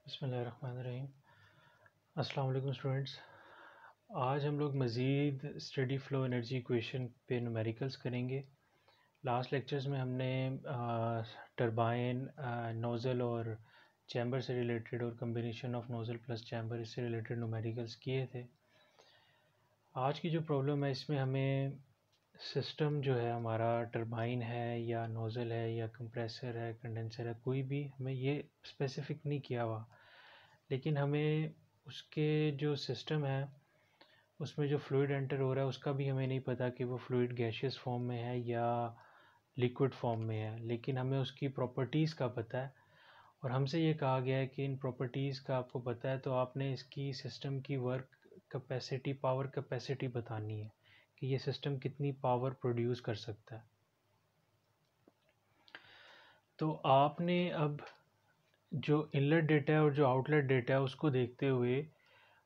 बिस्मिल्लाहिर्रहमानिर्रहीम। अस्सलाम वालेकुम स्टूडेंट्स। आज हम लोग मज़ीद स्टडी फ़्लो एनर्जी इक्वेशन पे न्यूमेरिकल्स करेंगे। लास्ट लेक्चर्स में हमने टरबाइन, नोज़ल और चैम्बर से रिलेटेड और combination of nozzle plus chamber इससे रिलेटेड न्यूमेरिकल्स किए थे। आज की जो प्रॉब्लम है इसमें हमें सिस्टम जो है हमारा टरबाइन है या नोज़ल है या कंप्रेसर है, कंडेंसर है, कोई भी हमें ये स्पेसिफ़िक नहीं किया हुआ, लेकिन हमें उसके जो सिस्टम है उसमें जो फ्लूइड एंटर हो रहा है उसका भी हमें नहीं पता कि वो फ्लूइड गैशियस फॉर्म में है या लिक्विड फॉर्म में है, लेकिन हमें उसकी प्रॉपर्टीज़ का पता है और हमसे ये कहा गया है कि इन प्रॉपर्टीज़ का आपको पता है तो आपने इसकी सिस्टम की वर्क कैपेसिटी, पावर कैपेसिटी बतानी है कि ये सिस्टम कितनी पावर प्रोड्यूस कर सकता है। तो आपने अब जो इनलेट डेटा है और जो आउटलेट डेटा है उसको देखते हुए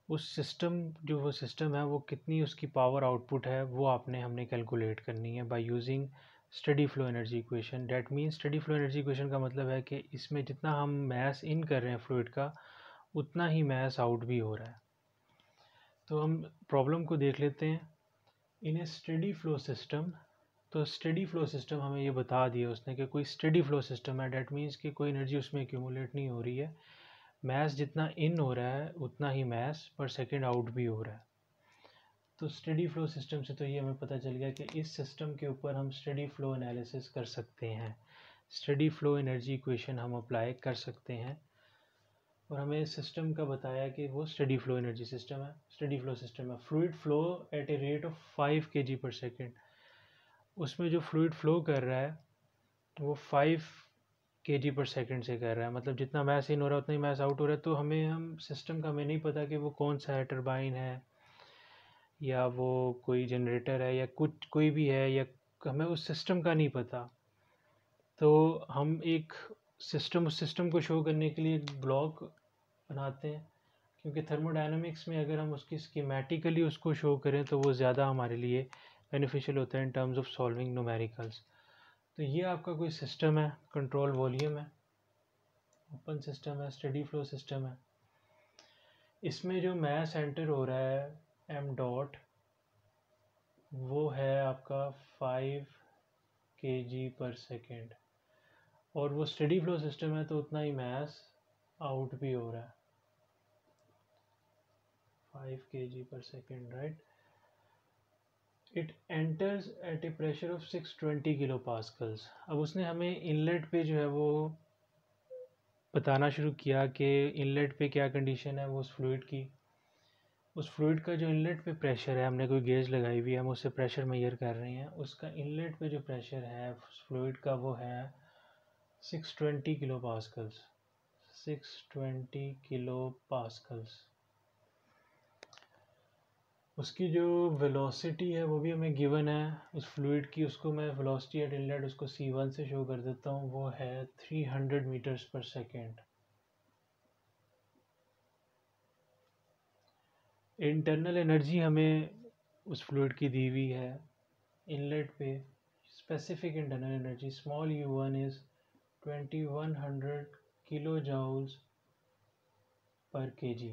उस सिस्टम जो वो सिस्टम है वो कितनी उसकी पावर आउटपुट है वो हमने कैलकुलेट करनी है by using study flow energy equation. That means study flow energy equation का मतलब है कि इसमें जितना हम मैस इन कर रहे हैं फ्लूइड का उतना ही मैस आउट भी हो रहा है। तो हम प्रॉब्लम को देख लेते हैं। इन ए स्टडी फ्लो सिस्टम, तो स्टडी फ्लो सिस्टम हमें ये बता दिया उसने कि कोई स्टडी फ्लो सिस्टम है, डैट मीन्स कि कोई एनर्जी उसमें एक्यूमुलेट नहीं हो रही है। मैस जितना इन हो रहा है उतना ही मैस पर सेकेंड आउट भी हो रहा है। तो स्टडी फ्लो सिस्टम से तो ये हमें पता चल गया कि इस सिस्टम के ऊपर हम स्टडी फ्लो एनालिसिस कर सकते हैं, स्टडी फ्लो एनर्जी इक्वेशन हम अप्लाई कर सकते हैं। और हमें इस सिस्टम का बताया कि वो स्टडी फ्लो एनर्जी सिस्टम है, स्टडी फ्लो सिस्टम है। Fluid flow at a rate of 5 kg per second, उसमें जो फ्लूइड फ्लो कर रहा है वो 5 kg पर सेकेंड से कर रहा है, मतलब जितना मैस इन हो रहा है उतना ही मैस आउट हो रहा है। तो हम सिस्टम का हमें नहीं पता कि वो कौन सा है, टरबाइन है या वो कोई जनरेटर है या कुछ कोई भी है, या हमें उस सिस्टम का नहीं पता। तो हम एक उस सिस्टम को शो करने के लिए एक ब्लॉक बनाते हैं, क्योंकि थर्मोडायनामिक्स में अगर हम उसकी स्कीमेटिकली उसको शो करें तो वो ज़्यादा हमारे लिए बेनिफिशियल होता है in terms of solving numericals. तो ये आपका कोई सिस्टम है, कंट्रोल वॉल्यूम है, ओपन सिस्टम है, स्टडी फ्लो सिस्टम है। इसमें जो मैस एंटर हो रहा है एम डॉट वो है आपका 5 kg पर सेकेंड, और वो स्टडी फ्लो सिस्टम है तो उतना ही मैस आउट भी हो रहा है, 5 kg per second, right. It enters at a pressure of 620 kilo pascals. अब उसने हमें इनलेट पे जो है वो बताना शुरू किया कि इनलेट पे क्या कंडीशन है वो उस फ्लूइड की। उस फ्लूइड का जो इनलेट पे प्रेशर है, हमने कोई गेज लगाई हुई है, हम उससे प्रेशर मेजर कर रहे हैं। उसका इनलेट पे जो प्रेशर है फ्लूइड का वो है 620 किलो पास्कल्स, 620 किलो पास्कल्स। उसकी जो वेलोसिटी है वो भी हमें गिवन है उस फ्लूइड की, उसको मैं वेलोसिटी एट इनलेट उसको C1 से शो कर देता हूँ, वो है 300 मीटर्स पर सेकेंड। इंटरनल एनर्जी हमें उस फ्लूइड की दी हुई है इनलेट पे, specific internal energy small u1 is 2100 kilo joules per kg,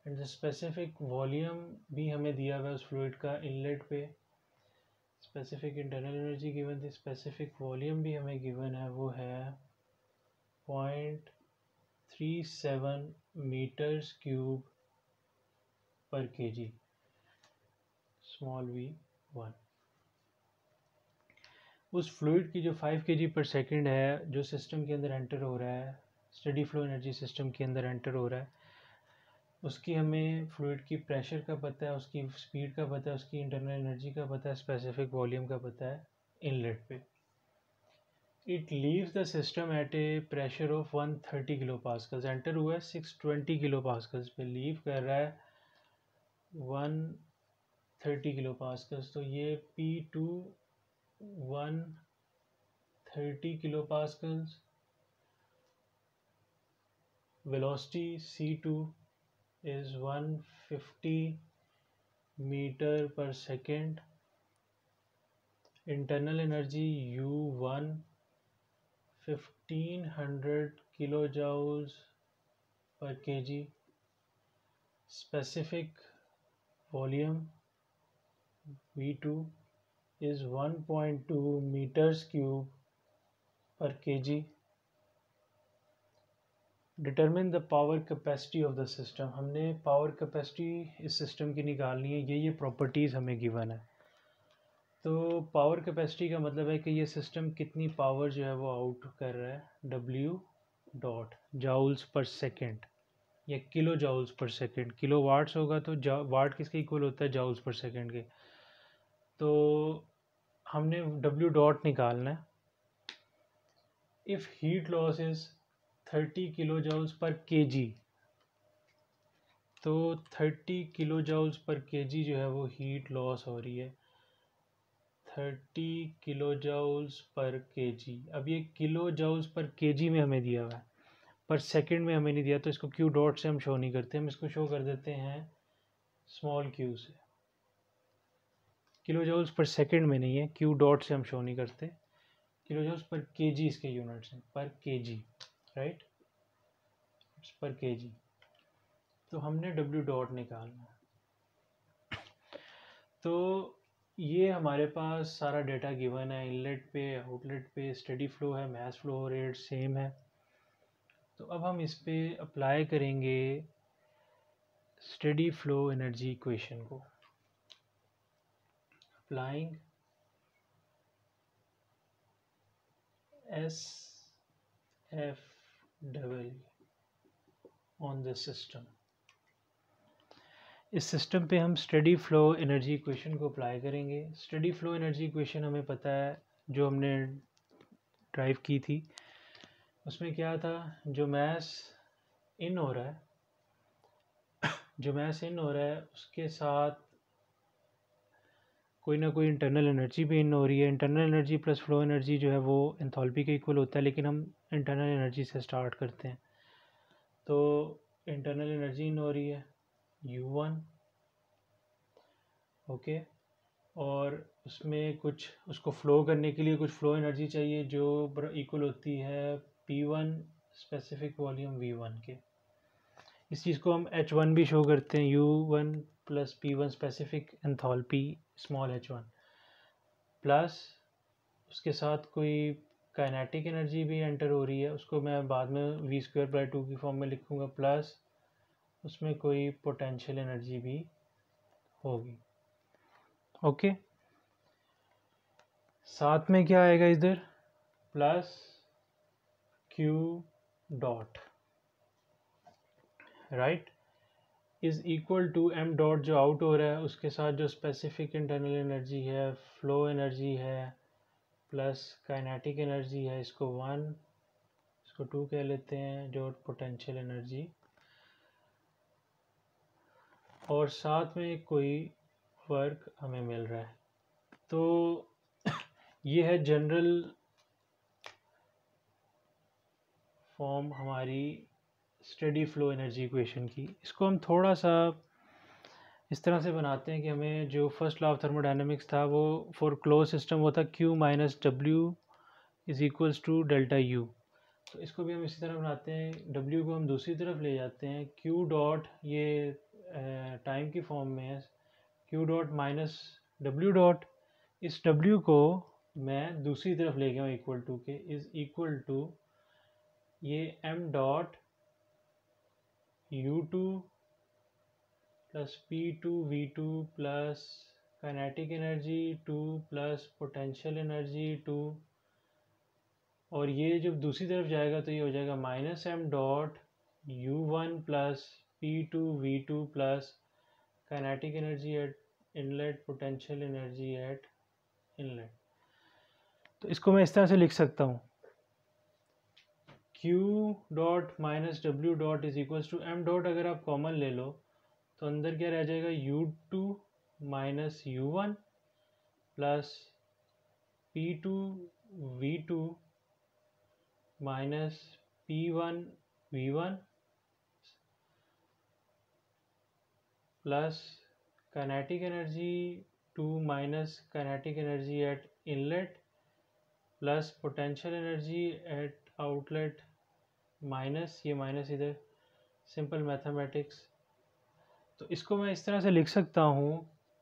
and the specific volume भी हमें दिया हुआ है उस फ्लूइड का इनलेट पे। स्पेसिफिक इंटरनल एनर्जी गिवन थी, स्पेसिफिक वॉल्यूम भी हमें गिवन है, वो है 0.37 मीटर्स क्यूब पर kg, स्मॉल v1। उस फ्लूइड की जो 5 kg पर सेकेंड है जो सिस्टम के अंदर एंटर हो रहा है, स्टडी फ्लो एनर्जी सिस्टम के अंदर एंटर हो रहा है, उसकी हमें फ्लूइड की प्रेशर का पता है, उसकी स्पीड का पता है, उसकी इंटरनल एनर्जी का पता है, स्पेसिफिक वॉल्यूम का पता है इनलेट पे। It leaves the system at a pressure of 130 kilo pascals, enter हुआ है 620 किलो पास्कल्स पे, लीव कर रहा है 130 किलो पास्कल्स। तो ये P2 130 kilo pascals, velocity C2 is 150 metre per second, internal energy U1 1500 kilo joules per kg, specific volume V2 is 1.2 meters cube per kg. Determine the power capacity of the system, हमने power capacity इस system की निकालनी है, ये properties हमें given है। तो power capacity का मतलब है कि ये सिस्टम कितनी पावर जो है वो आउट कर रहा है, डब्ल्यू डॉट जाउल्स पर सेकेंड या किलो जाउल्स पर सेकेंड। किलो वाट्स होगा तो वाट किसके इक्वल होता है, जाउल्स पर सेकेंड के। तो हमने डब्ल्यू डॉट निकालना है। If heat loss is 30 kilo joules per kg, तो 30 किलो जाउल्स पर केजी जो है वो हीट लॉस हो रही है, 30 किलो जाउल्स पर केजी। अब ये किलो जाउल्स पर केजी में हमें दिया हुआ है, पर सेकंड में हमें नहीं दिया, तो इसको क्यू डॉट से हम शो नहीं करते, हम इसको शो कर देते हैं स्मॉल क्यू से। किलो जाउल्स पर सेकंड में नहीं है, क्यू डॉट से हम शो नहीं करते। किलो जाउल्स पर केजी इसके यूनिट्स हैं, पर केजी, राइट, इट्स पर केजी। तो हमने डब्ल्यू डॉट निकालना है। तो ये हमारे पास सारा डेटा गिवन है, इनलेट पे, आउटलेट पे स्टेडी फ्लो है, मास फ्लो रेट सेम है। तो अब हम इस पे अप्लाई करेंगे स्टेडी फ्लो एनर्जी इक्वेशन को। Applying SFW on the system. इस सिस्टम पे हम स्टेडी फ्लो एनर्जी इक्वेशन को अप्लाई करेंगे। स्टेडी फ्लो एनर्जी इक्वेशन हमें पता है, जो हमने ड्राइव की थी, उसमें क्या था, जो मास इन हो रहा है उसके साथ कोई ना कोई इंटरनल एनर्जी भी इन हो रही है। Internal energy plus flow energy जो है वो एंथैल्पी के इक्वल होता है, लेकिन हम इंटरनल एनर्जी से स्टार्ट करते हैं। तो इंटरनल एनर्जी इन हो रही है U1, ओके, और उसमें कुछ उसको फ़्लो करने के लिए कुछ फ़्लो एनर्जी चाहिए जो इक्वल होती है P1 स्पेसिफिक वॉल्यूम V1 के। इस चीज़ को हम H1 भी शो करते हैं, U1 plus P1 specific enthalpy small h1, plus उसके साथ कोई काइनेटिक एनर्जी भी एंटर हो रही है, उसको मैं बाद में v²/2 की फॉर्म में लिखूँगा, प्लस उसमें कोई पोटेंशियल एनर्जी भी होगी, ओके। साथ में क्या आएगा इधर, plus Q dot, right, is equal to m dot जो आउट हो रहा है उसके साथ जो स्पेसिफिक इंटरनल एनर्जी है, फ्लो एनर्जी है, प्लस काइनेटिक एनर्जी है, इसको 1 इसको 2 कह लेते हैं, जो पोटेंशियल एनर्जी, और साथ में कोई वर्क हमें मिल रहा है। तो ये है जनरल फॉर्म हमारी स्टेडी फ्लो एनर्जी इक्वेशन की। इसको हम थोड़ा सा इस तरह से बनाते हैं कि हमें जो फर्स्ट लॉ ऑफ थर्मोडायनेमिक्स था वो फॉर क्लोज सिस्टम वो था Q minus W is equals to delta U। तो इसको भी हम इसी तरह बनाते हैं, W को हम दूसरी तरफ ले जाते हैं, Q डॉट ये टाइम की फॉर्म में है, Q dot minus W dot, इस W को मैं दूसरी तरफ ले गया हूँ इक्वल टू के, इज़ इक्वल टू ये m dot U2 plus P2 V2 plus kinetic energy 2 plus potential energy 2, और ये जब दूसरी तरफ जाएगा तो ये हो जाएगा minus m dot U1 plus P2 V2 plus kinetic energy at inlet, potential energy at inlet. तो इसको मैं इस तरह से लिख सकता हूँ, Q dot minus W dot is equals to m dot, अगर आप कॉमन ले लो तो अंदर क्या रह जाएगा, U2 minus U1 plus P2 V2 minus P1 V1 plus kinetic energy 2 minus kinetic energy at inlet plus potential energy at outlet, minus ये minus इधर सिंपल मैथमेटिक्स। तो इसको मैं इस तरह से लिख सकता हूँ,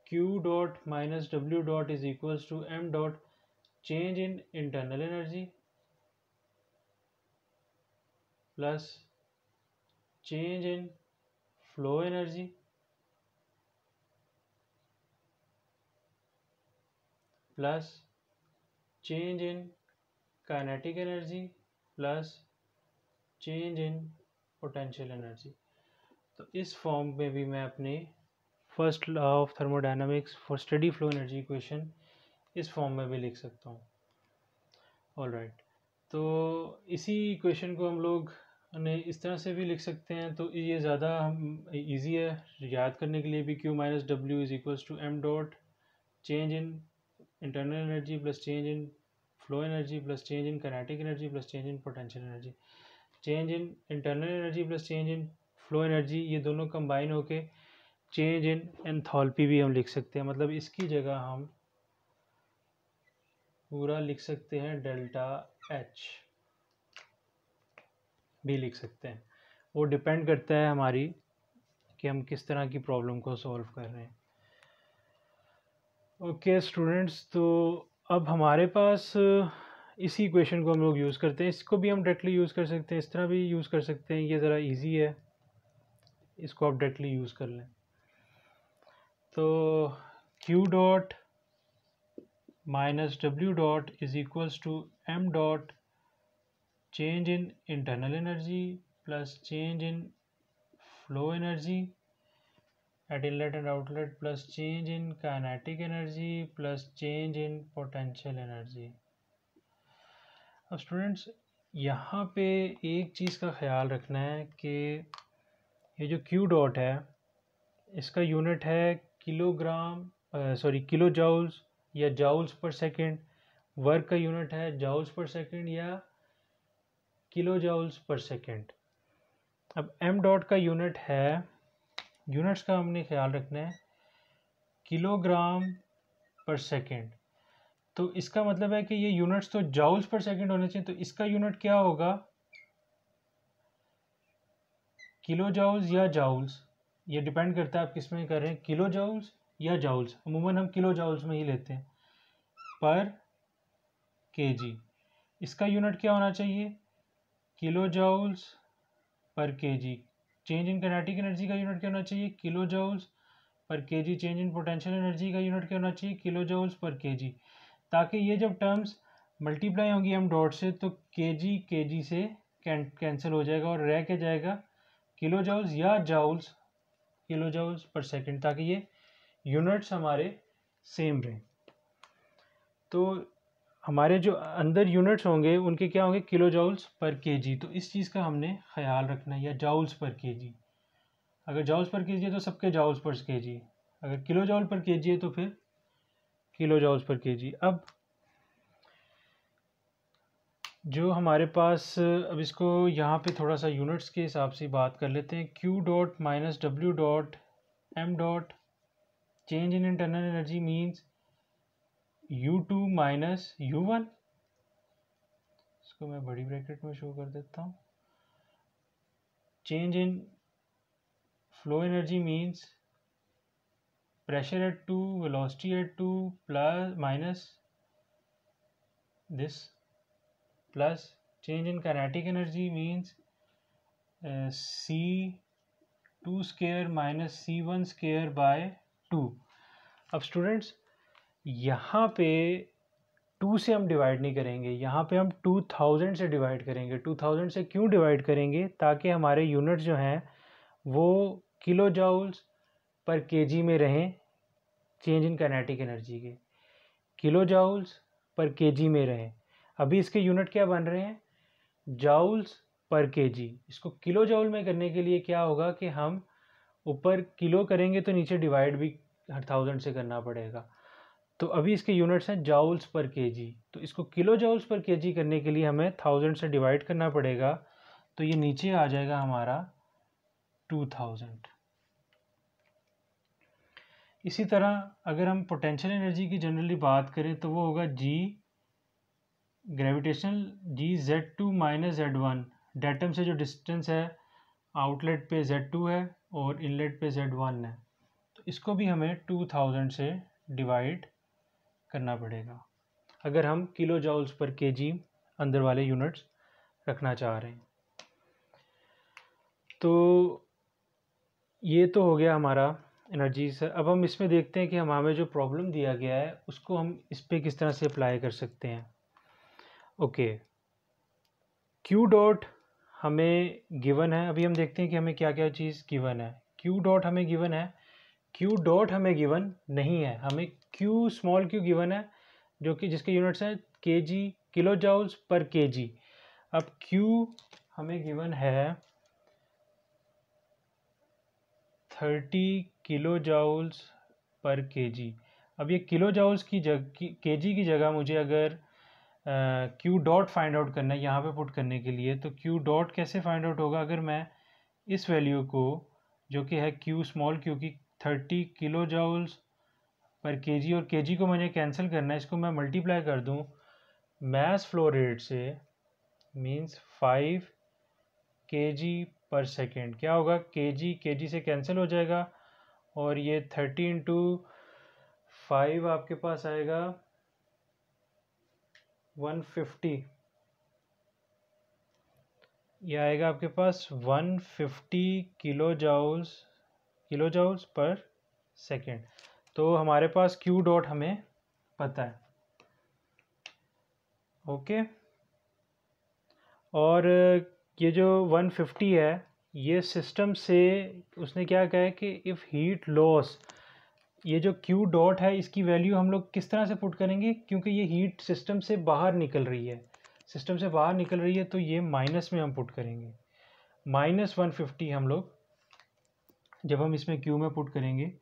Q dot minus W dot is equals to m dot change in internal energy plus change in flow energy plus change in kinetic energy plus change in potential energy. तो इस फॉर्म में भी मैं अपने first law of thermodynamics for steady flow energy equation इस form में भी लिख सकता हूँ। ऑलराइट, तो इसी इक्वेशन को हम लोग ने इस तरह से भी लिख सकते हैं, तो ये ज़्यादा हम ईजी है याद करने के लिए भी। Q minus W is equals to m dot change in internal energy plus change in flow energy plus change in kinetic energy plus change in potential energy. Change in internal energy plus change in flow energy, ये दोनों combine होके change in enthalpy भी हम लिख सकते हैं। मतलब इसकी जगह हम पूरा लिख सकते हैं डेल्टा H भी लिख सकते हैं। वो डिपेंड करता है हमारी कि हम किस तरह की प्रॉब्लम को सॉल्व कर रहे हैं। ओके स्टूडेंट्स, तो अब हमारे पास इसी इक्वेशन को हम लोग यूज़ करते हैं। इसको भी हम डायरेक्टली यूज़ कर सकते हैं, इस तरह भी यूज़ कर सकते हैं, ये ज़रा इजी है, इसको आप डायरेक्टली यूज़ कर लें। तो Q dot minus W dot is equals to m dot change in internal energy plus change in flow energy at inlet and outlet plus change in kinetic energy plus change in potential energy। अब students यहाँ पे एक चीज़ का ख्याल रखना है कि ये जो Q डॉट है इसका यूनिट है किलो जाउल्स या जाउल्स पर सेकेंड। वर्क का यूनिट है जाउल्स पर सेकेंड या किलो जाउल्स पर सेकेंड। अब m डॉट का यूनिट है, यूनिट्स का हमने ख्याल रखना है, किलोग्राम पर सेकेंड। तो इसका मतलब है कि ये यूनिट्स तो जाउल्स पर सेकेंड होने चाहिए, तो इसका यूनिट क्या होगा, किलो जाउल्स या जाउल्स। ये डिपेंड करता है आप किस में कर रहे हैं, किलो जाउल्स या जाउल्स। अमूमन हम किलो जाउल्स में ही लेते हैं पर केजी। इसका यूनिट क्या होना चाहिए, kilo joules per KG. Change in kinetic energy का यूनिट क्या होना चाहिए, kilo joules per KG. Change in potential energy का यूनिट क्या होना चाहिए, किलो जाउल्स पर केजी। ताकि ये जब टर्म्स मल्टीप्लाई होंगी m डॉट से तो केजी से कैंसिल हो जाएगा और रह के जाएगा किलो जाउल्स या जाउल्स, किलो जाउल्स पर सेकेंड, ताकि ये यूनिट्स हमारे सेम रहें। तो हमारे जो अंदर यूनिट्स होंगे उनके क्या होंगे, किलो जाउल्स पर केजी। तो इस चीज़ का हमने ख्याल रखना है, या जाउल्स पर केजी। अगर जाउल्स पर केजी है तो सबके जाउल्स पर केजी, अगर किलो जाउल पर केजी है तो फिर किलो जाउल्स पर केजी। अब जो हमारे पास, अब इसको यहाँ पे थोड़ा सा यूनिट्स के हिसाब से बात कर लेते हैं। Q dot minus W dot m dot change in internal energy means U2 minus U1। इसको मैं बड़ी ब्रैकेट में शो कर देता हूँ। Change in flow energy means pressure at 2, velocity at 2 plus minus this plus change in kinetic energy means C2 square minus C1 square by 2। अब students यहाँ पे 2 से हम डिवाइड नहीं करेंगे, यहाँ पे हम 2000 से डिवाइड करेंगे। 2000 से क्यों डिवाइड करेंगे, ताकि हमारे यूनिट्स जो हैं वो किलो जाउल्स पर केजी में रहें, चेंज इन काइनेटिक एनर्जी के किलो जाउल्स पर केजी में रहें। अभी इसके यूनिट क्या बन रहे हैं, जाउल्स पर केजी। इसको किलो जाउल में करने के लिए क्या होगा कि हम ऊपर किलो करेंगे तो नीचे डिवाइड भी 1000 से करना पड़ेगा। तो अभी इसके यूनिट्स हैं जाउल्स पर केजी, तो इसको किलो जाउल्स पर केजी करने के लिए हमें 1000 से डिवाइड करना पड़ेगा। तो ये नीचे आ जाएगा हमारा 2000। इसी तरह अगर हम पोटेंशियल एनर्जी की जनरली बात करें तो वो होगा G gravitational G Z2 minus Z1। Datum से जो डिस्टेंस है आउटलेट पे Z2 है और इनलेट पे Z1 है, तो इसको भी हमें 2000 से डिवाइड करना पड़ेगा अगर हम किलो जॉल्स पर केजी अंदर वाले यूनिट्स रखना चाह रहे हैं। तो ये तो हो गया हमारा एनर्जी से। अब हम इसमें देखते हैं कि हमें जो प्रॉब्लम दिया गया है उसको हम इस पर किस तरह से अप्लाई कर सकते हैं। ओके, क्यू डॉट हमें गिवन है। अभी हम देखते हैं कि हमें क्या क्या चीज़ गिवन है। क्यू डॉट हमें गिवन है, क्यू डॉट हमें गिवन नहीं है, हमें क्यू स्मॉल क्यू गिवन है जो कि जिसके यूनिट्स हैं केजी, किलो जॉल्स पर केजी। अब क्यू हमें गिवन है 30 किलो जॉल्स पर केजी। अब ये किलो जॉल्स की केजी की जगह मुझे अगर क्यू डॉट फाइंड आउट करना है यहाँ पे पुट करने के लिए, तो क्यू डॉट कैसे फाइंड आउट होगा? अगर मैं इस वैल्यू को जो कि है क्यू स्मॉल क्यू की 30 किलो जॉल्स पर केजी, और केजी को मैंने कैंसिल करना है, इसको मैं मल्टीप्लाई कर दूँ मास फ्लो रेट से, मींस 5 केजी पर सेकेंड। क्या होगा? केजी केजी से कैंसिल हो जाएगा और ये 30 इंटू 5 आपके पास आएगा 150। ये आएगा आपके पास 150 किलो जॉल्स पर सेकेंड। तो हमारे पास क्यू डॉट हमें पता है। ओके, और ये जो 150 है ये सिस्टम से उसने क्या कहा है कि इफ़ हीट लॉस, ये जो क्यू डॉट है इसकी वैल्यू हम लोग किस तरह से पुट करेंगे, क्योंकि ये हीट सिस्टम से बाहर निकल रही है, तो ये माइनस में हम पुट करेंगे। -150 हम लोग जब हम इसमें क्यू में पुट करेंगे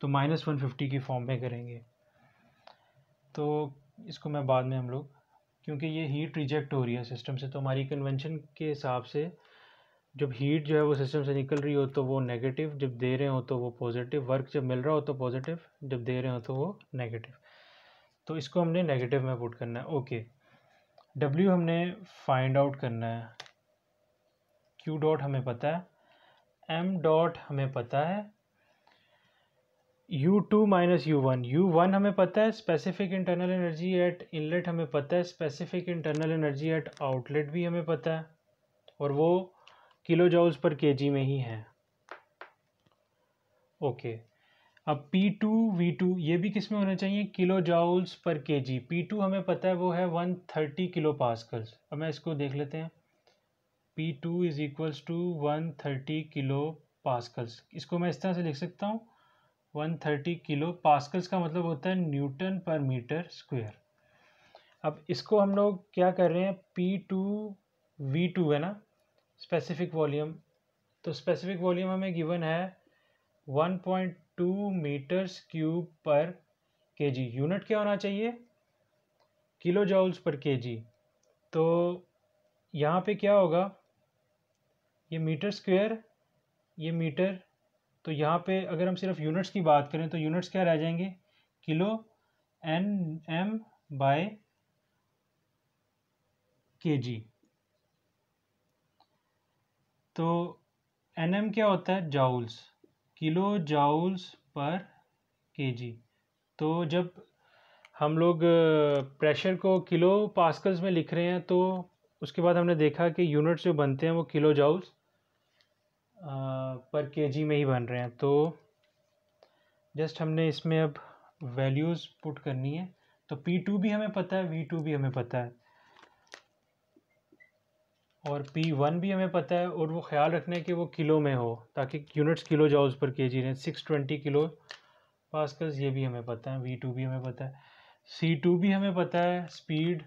तो -150 की फॉर्म में करेंगे। तो इसको मैं बाद में हम लोग, क्योंकि ये हीट रिजेक्ट हो रही है सिस्टम से, तो हमारी कन्वेंशन के हिसाब से जब हीट जो है वो सिस्टम से निकल रही हो तो वो नेगेटिव, जब दे रहे हो तो वो पॉजिटिव, वर्क जब मिल रहा हो तो पॉजिटिव, जब दे रहे हो तो वो नेगेटिव। तो इसको हमने नेगेटिव में पुट करना है। ओके, डब्ल्यू हमने फाइंड आउट करना है। क्यू डॉट हमें पता है, एम डॉट हमें पता है, U2 माइनस U1 हमें पता है, specific internal energy at inlet हमें पता है, specific internal energy at outlet भी हमें पता है, और वो किलो जॉल्स पर केजी में ही है। ओके, अब P2 V2 ये भी किस में होना चाहिए? किलो जॉल्स पर केजी। P2 हमें पता है वो है 130 किलो पास्कल्स। अब मैं इसको देख लेते हैं, P2 is equals to 130 kilo pascals. इसको मैं इस तरह से लिख सकता हूँ, 130 किलो पास्कल्स का मतलब होता है न्यूटन पर मीटर स्क्वायर। अब इसको हम लोग क्या कर रहे हैं, P2 V2 है ना स्पेसिफिक वॉल्यूम, तो स्पेसिफिक वॉल्यूम हमें गिवन है 1.2 मीटर्स क्यूब पर केजी। यूनिट क्या होना चाहिए? किलो जॉल्स पर केजी। तो यहाँ पे क्या होगा, ये मीटर स्क्वायर, ये मीटर, तो यहाँ पे अगर हम सिर्फ यूनिट्स की बात करें तो यूनिट्स क्या रह जाएंगे? Kilo N M by kg. तो एन एम क्या होता है? Joules, kilo joules per kg. तो जब हम लोग प्रेशर को किलो पास्कल्स में लिख रहे हैं तो उसके बाद हमने देखा कि यूनिट्स जो बनते हैं वो किलो जाउल्स पर केजी में ही बन रहे हैं। तो जस्ट हमने इसमें अब वैल्यूज़ पुट करनी है। तो P2 भी हमें पता है, V2 भी हमें पता है, और P1 भी हमें पता है, और वो ख्याल रखना है कि वो किलो में हो ताकि यूनिट्स किलो जॉल्स पर केजी रहें। 620 किलो पास्कल्स ये भी हमें पता है, V2 भी हमें पता है, C2 भी हमें पता है, स्पीड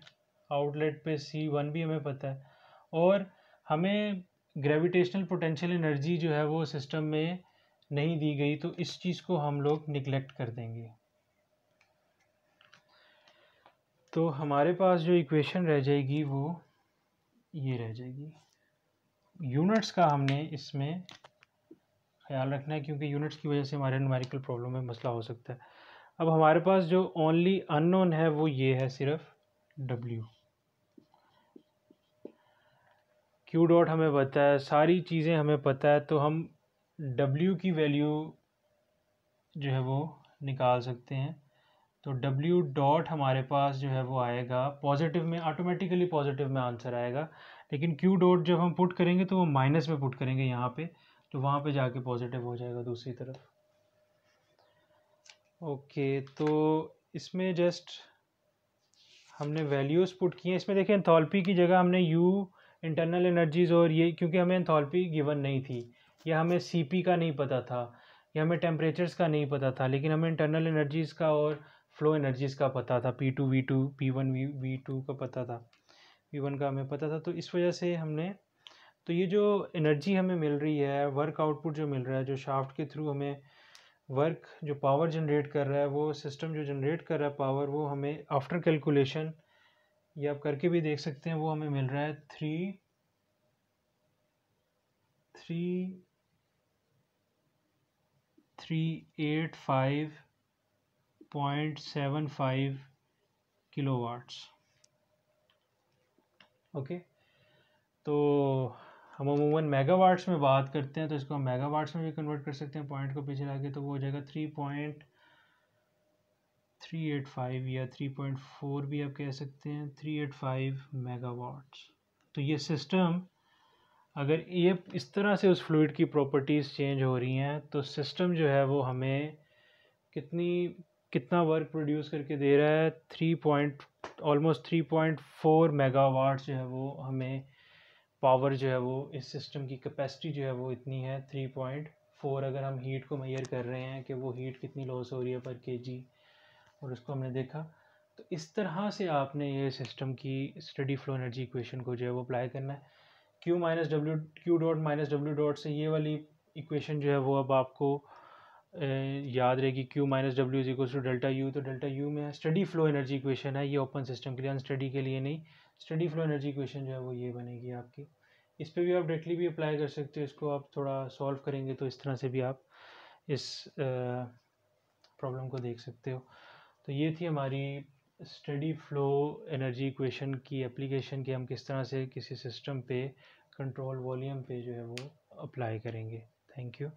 आउटलेट पे C1 भी हमें पता है, और हमें ग्रेविटेशनल पोटेंशियल एनर्जी जो है वो सिस्टम में नहीं दी गई, तो इस चीज़ को हम लोग निगलेक्ट कर देंगे। तो हमारे पास जो इक्वेशन रह जाएगी वो ये रह जाएगी। यूनिट्स का हमने इसमें ख्याल रखना है क्योंकि यूनिट्स की वजह से हमारे न्यूमेरिकल प्रॉब्लम में मसला हो सकता है। अब हमारे पास जो ओनली अननोन है वो ये है सिर्फ W। क्यू डॉट हमें पता है, सारी चीज़ें हमें पता है, तो हम डब्ल्यू की वैल्यू जो है वो निकाल सकते हैं। तो डब्ल्यू डॉट हमारे पास जो है वो आएगा पॉजिटिव में, ऑटोमेटिकली पॉजिटिव में आंसर आएगा। लेकिन क्यू डॉट जब हम पुट करेंगे तो वो माइनस में पुट करेंगे यहाँ पे, तो वहाँ पे जाके पॉजिटिव हो जाएगा दूसरी तरफ। ओके, तो इसमें जस्ट हमने वैल्यूज़ पुट किए हैं। इसमें देखिए एंथैल्पी की जगह हमने यू इंटरनल एनर्जीज़ और ये, क्योंकि हमें एंथैल्पी गिवन नहीं थी या हमें सीपी का नहीं पता था या हमें टेम्परेचर्स का नहीं पता था, लेकिन हमें इंटरनल एनर्जीज़ का और फ्लो एनर्जीज़ का पता था, P2 V2 P1 V2 का पता था, P1 का हमें पता था। तो इस वजह से हमने, तो ये जो एनर्जी हमें मिल रही है, वर्क आउटपुट जो मिल रहा है, जो शाफ्ट के थ्रू हमें वर्क जो पावर जनरेट कर रहा है, वो सिस्टम जो जनरेट कर रहा है पावर, वो हमें आफ्टर कैलकुलेशन, ये आप करके भी देख सकते हैं, वो हमें मिल रहा है 385.75 किलोवाट्स। ओके, तो हम अमूमन मेगावाट्स में बात करते हैं, तो इसको हम मेगावाट्स में भी कन्वर्ट कर सकते हैं, पॉइंट को पीछे लाके, तो वो हो जाएगा 3.385 या 3.4 भी आप कह सकते हैं, 385 मेगावाट्स। तो ये सिस्टम, अगर ये इस तरह से उस फ्लूइड की प्रॉपर्टीज़ चेंज हो रही हैं, तो सिस्टम जो है वो हमें कितना वर्क प्रोड्यूस करके दे रहा है, ऑलमोस्ट 3.4 मेगावाट जो है वो हमें पावर जो है वो, इस सिस्टम की कैपेसिटी जो है वो इतनी है 3.4। अगर हम हीट को मेजर कर रहे हैं कि वो हीट कितनी लॉस हो रही है पर केजी, और उसको हमने देखा, तो इस तरह से आपने ये सिस्टम की स्टेडी फ्लो एनर्जी इक्वेशन को जो है वो अप्लाई करना है। Q dot minus W dot से ये वाली इक्वेशन जो है वो अब आपको याद रहेगी, Q minus W is equal to delta U. तो डेल्टा यू में स्टडी फ्लो एनर्जी इक्वेशन है, ये ओपन सिस्टम के लिए, अनस्टडी के लिए नहीं। स्टडी फ्लो एनर्जी इक्वेशन जो है वो ये बनेगी आपकी। इस पर भी आप डायरेक्टली भी अप्लाई कर सकते हो, इसको आप थोड़ा सॉल्व करेंगे तो इस तरह से भी आप इस प्रॉब्लम को देख सकते हो। तो ये थी हमारी स्टडी फ्लो एनर्जी इक्वेशन की एप्लीकेशन, कि हम किस तरह से किसी सिस्टम पे कंट्रोल वॉल्यूम पे जो है वो अप्लाई करेंगे। Thank you.